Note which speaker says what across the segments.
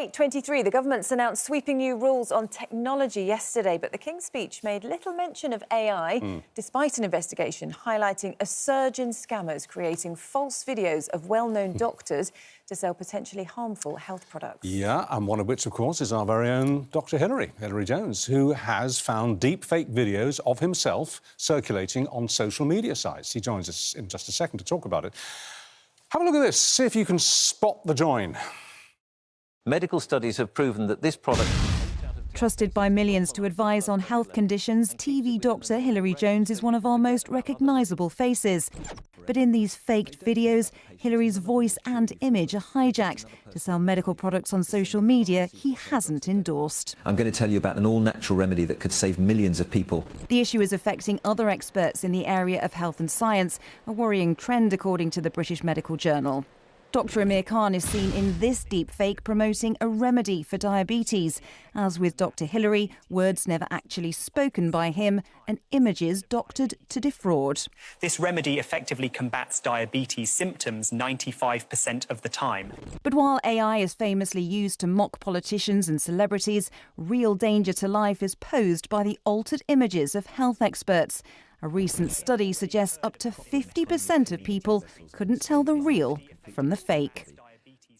Speaker 1: 8:23, the government's announced sweeping new rules on technology yesterday, but the King's speech made little mention of AI, despite an investigation highlighting a surge in scammers creating false videos of well-known doctors to sell potentially harmful health products. Yeah, and one of which, of course, is our very own Dr. Hilary Jones, who has found deepfake videos of himself circulating on social media sites. He joins us in just a second to talk about it. Have a look at this, see if you can spot the join.
Speaker 2: Medical studies have proven that this product...
Speaker 3: Trusted by millions to advise on health conditions, TV doctor Hilary Jones is one of our most recognisable faces. But in these faked videos, Hilary's voice and image are hijacked to sell medical products on social media he hasn't endorsed.
Speaker 2: I'm going to tell you about an all-natural remedy that could save millions of people.
Speaker 3: The issue is affecting other experts in the area of health and science, a worrying trend according to the British Medical Journal. Dr. Amir Khan is seen in this deepfake promoting a remedy for diabetes. As with Dr. Hilary, words never actually spoken by him and images doctored to defraud.
Speaker 4: This remedy effectively combats diabetes symptoms 95% of the time.
Speaker 3: But while AI is famously used to mock politicians and celebrities, real danger to life is posed by the altered images of health experts. A recent study suggests up to 50% of people couldn't tell the real from the fake.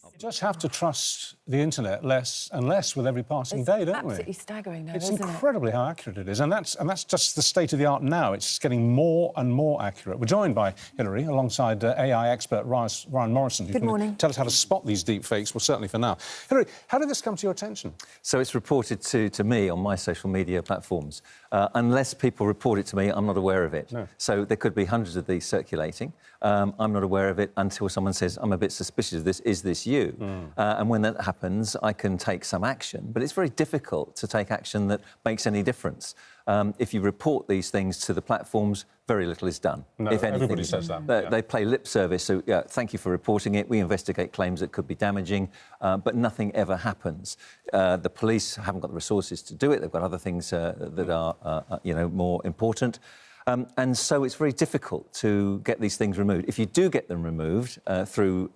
Speaker 1: We
Speaker 5: just have to trust the internet less and less with every passing day, don't we?
Speaker 1: Absolutely staggering, though,
Speaker 5: it's
Speaker 1: isn't
Speaker 5: incredibly how accurate it is, and that's just the state of the art now. It's getting more and more accurate. We're joined by Hilary, alongside AI expert Ryan Morrison.
Speaker 1: Good morning.
Speaker 5: Tell us how to spot these deep fakes. Well, certainly for now. Hilary, how did this come to your attention?
Speaker 2: So it's reported to me on my social media platforms. Unless people report it to me, I'm not aware of it.
Speaker 5: No.
Speaker 2: So there could be hundreds of these circulating. I'm not aware of it until someone says, I'm a bit suspicious of this, is this you? And when that happens, I can take some action. But it's very difficult to take action that makes any difference. If you report these things to the platforms, very little is done.
Speaker 5: No,
Speaker 2: if anything,
Speaker 5: everybody says that.
Speaker 2: They play lip service, so yeah, thank you for reporting it. We investigate claims that could be damaging, but nothing ever happens. The police haven't got the resources to do it. They've got other things that are, more important. And so it's very difficult to get these things removed. If you do get them removed through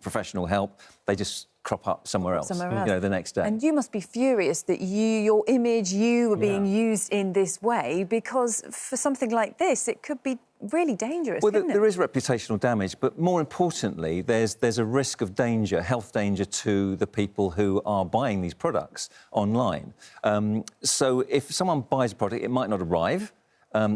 Speaker 2: professional help, they just crop up somewhere else, the next day.
Speaker 1: And you must be furious that your image, were being used in this way, because for something like this, it could be really dangerous,
Speaker 2: Well,
Speaker 1: couldn't it?
Speaker 2: there is reputational damage, but more importantly, there's a risk of danger, health danger to the people who are buying these products online. So if someone buys a product, it might not arrive.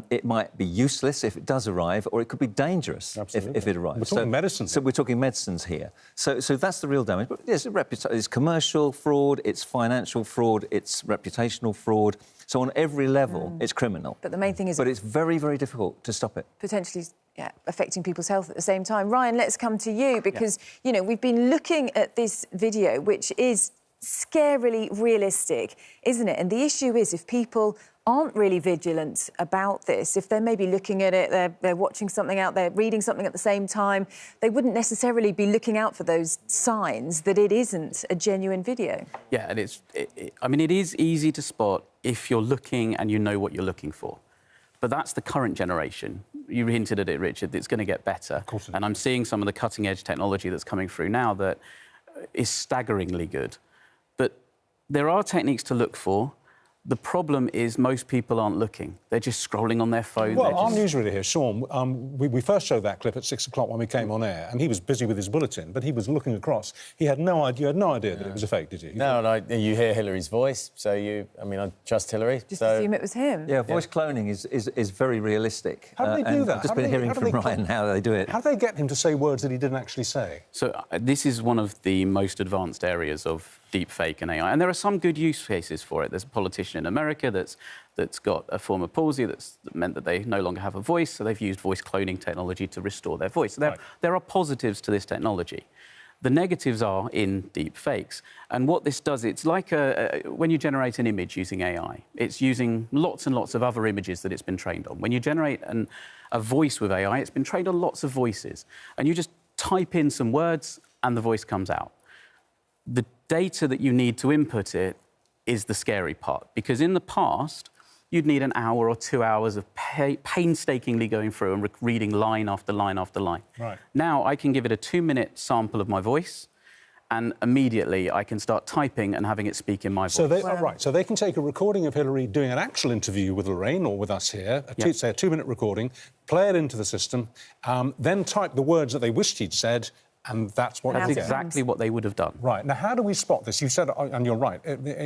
Speaker 2: It might be useless if it does arrive, or it could be dangerous if it arrives.
Speaker 5: We're talking medicines.
Speaker 2: So we're talking medicines here. So that's the real damage. But yes, it's commercial fraud, it's financial fraud, it's reputational fraud. So on every level, it's criminal.
Speaker 1: But the main thing is...
Speaker 2: But it's very, very difficult to stop it.
Speaker 1: Potentially, affecting people's health at the same time. Ryan, let's come to you, because, we've been looking at this video, which is scarily realistic, isn't it? And the issue is, if people aren't really vigilant about this, if they're maybe looking at it, they're watching something out there, reading something at the same time, they wouldn't necessarily be looking out for those signs that it isn't a genuine video.
Speaker 6: Yeah, and it is easy to spot if you're looking and you know what you're looking for. But that's the current generation. You hinted at it, Richard, it's going to get better.
Speaker 5: Of course it is.
Speaker 6: And I'm seeing some of the cutting-edge technology that's coming through now that is staggeringly good. But there are techniques to look for. The problem is most people aren't looking. They're just scrolling on their phone.
Speaker 5: Well, our newsreader here, Sean, we first showed that clip at 6 o'clock when we came on air, and he was busy with his bulletin, but he was looking across. He had no idea, you had no idea that it was a fake, did you?
Speaker 7: No, you hear Hilary's voice, so I trust Hilary.
Speaker 1: Just assume it was him.
Speaker 2: Yeah, voice cloning is very realistic.
Speaker 5: How do they do that?
Speaker 2: I've just been hearing from Ryan how they do it.
Speaker 5: How do they get him to say words that he didn't actually say?
Speaker 6: So this is one of the most advanced areas of deepfake and AI, and there are some good use cases for it. There's a politician in America that's got a form of palsy that meant that they no longer have a voice, so they've used voice cloning technology to restore their voice. So there are positives to this technology. The negatives are in deepfakes. And what this does, it's like when you generate an image using AI, it's using lots and lots of other images that it's been trained on. When you generate a voice with AI, it's been trained on lots of voices. And you just type in some words and the voice comes out. The data that you need to input it is the scary part, because in the past, you'd need an hour or 2 hours of painstakingly going through and reading line after line after line.
Speaker 5: Right.
Speaker 6: Now I can give it a 2-minute sample of my voice, and immediately I can start typing and having it speak in my voice.
Speaker 5: So they, right, so they can take a recording of Hillary doing an actual interview with Lorraine or with us here, say a 2-minute recording, play it into the system, then type the words that they wished he'd said, and that's what
Speaker 6: That's exactly what they would have done.
Speaker 5: Right. Now, how do we spot this? You said, and you're right,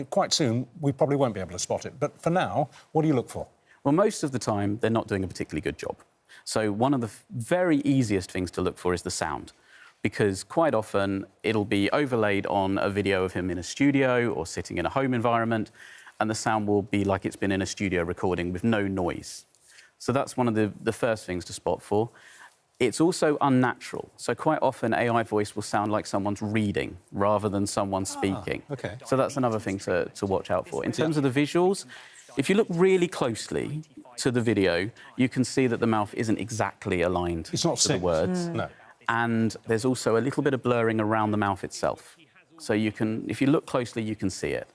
Speaker 5: quite soon we probably won't be able to spot it. But for now, what do you look for?
Speaker 6: Well, most of the time, they're not doing a particularly good job. So one of the very easiest things to look for is the sound, because quite often it'll be overlaid on a video of him in a studio or sitting in a home environment, and the sound will be like it's been in a studio recording with no noise. So that's one of the first things to spot for. It's also unnatural. So quite often AI voice will sound like someone's reading rather than someone speaking.
Speaker 5: OK.
Speaker 6: So that's another thing to watch out for. In terms of the visuals, if you look really closely to the video, you can see that the mouth isn't exactly aligned to the words.
Speaker 5: No.
Speaker 6: And there's also a little bit of blurring around the mouth itself. So you can, if you look closely, you can see it.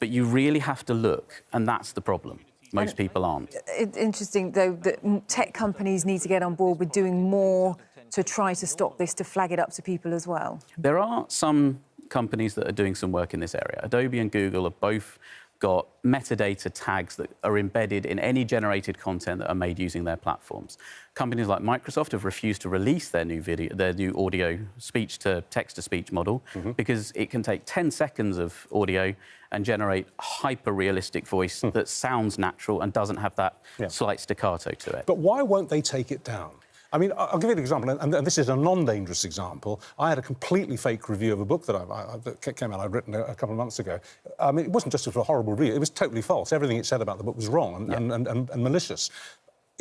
Speaker 6: But you really have to look, and that's the problem. Most people aren't.
Speaker 1: It's interesting, though, that tech companies need to get on board with doing more to try to stop this, to flag it up to people as well.
Speaker 6: There are some companies that are doing some work in this area. Adobe and Google have both got metadata tags that are embedded in any generated content that are made using their platforms. Companies like Microsoft have refused to release their new audio speech to text-to-speech model because it can take 10 seconds of audio and generate a hyper-realistic voice that sounds natural and doesn't have that slight staccato to it.
Speaker 5: But why won't they take it down? I mean, I'll give you an example, and this is a non-dangerous example. I had a completely fake review of a book that came out, I'd written a couple of months ago. I mean, it wasn't just a horrible review, it was totally false. Everything it said about the book was wrong and malicious.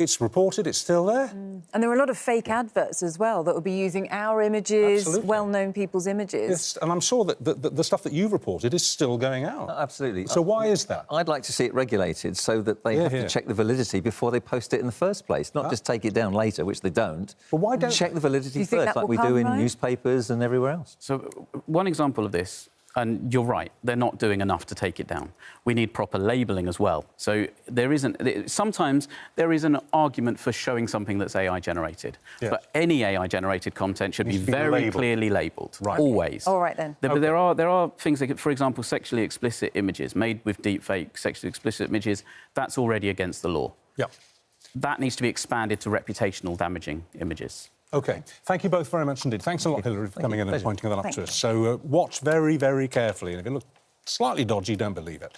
Speaker 5: It's reported, it's still there.
Speaker 1: And there were a lot of fake adverts as well that would be using our images, well-known people's images.
Speaker 5: Yes, and I'm sure that the stuff that you've reported is still going out.
Speaker 2: Absolutely.
Speaker 5: So why is that?
Speaker 2: I'd like to see it regulated so that they have to check the validity before they post it in the first place, not just take it down later, which they don't.
Speaker 5: But why don't
Speaker 2: check the validity first, like we do in newspapers and everywhere else?
Speaker 6: So one example of this, and you're right, they're not doing enough to take it down. We need proper labelling as well. So sometimes there is an argument for showing something that's AI-generated. Yes. But any AI-generated content should be very clearly labelled, always.
Speaker 1: All right, then.
Speaker 6: But there are things, like, for example, sexually explicit images made with deepfake, sexually explicit images, that's already against the law.
Speaker 5: Yeah.
Speaker 6: That needs to be expanded to reputational damaging images.
Speaker 5: OK. Thank you both very much indeed. Thanks a lot, Hillary, for coming in and pointing that out to us. So watch very, very carefully, and if it looks slightly dodgy, don't believe it.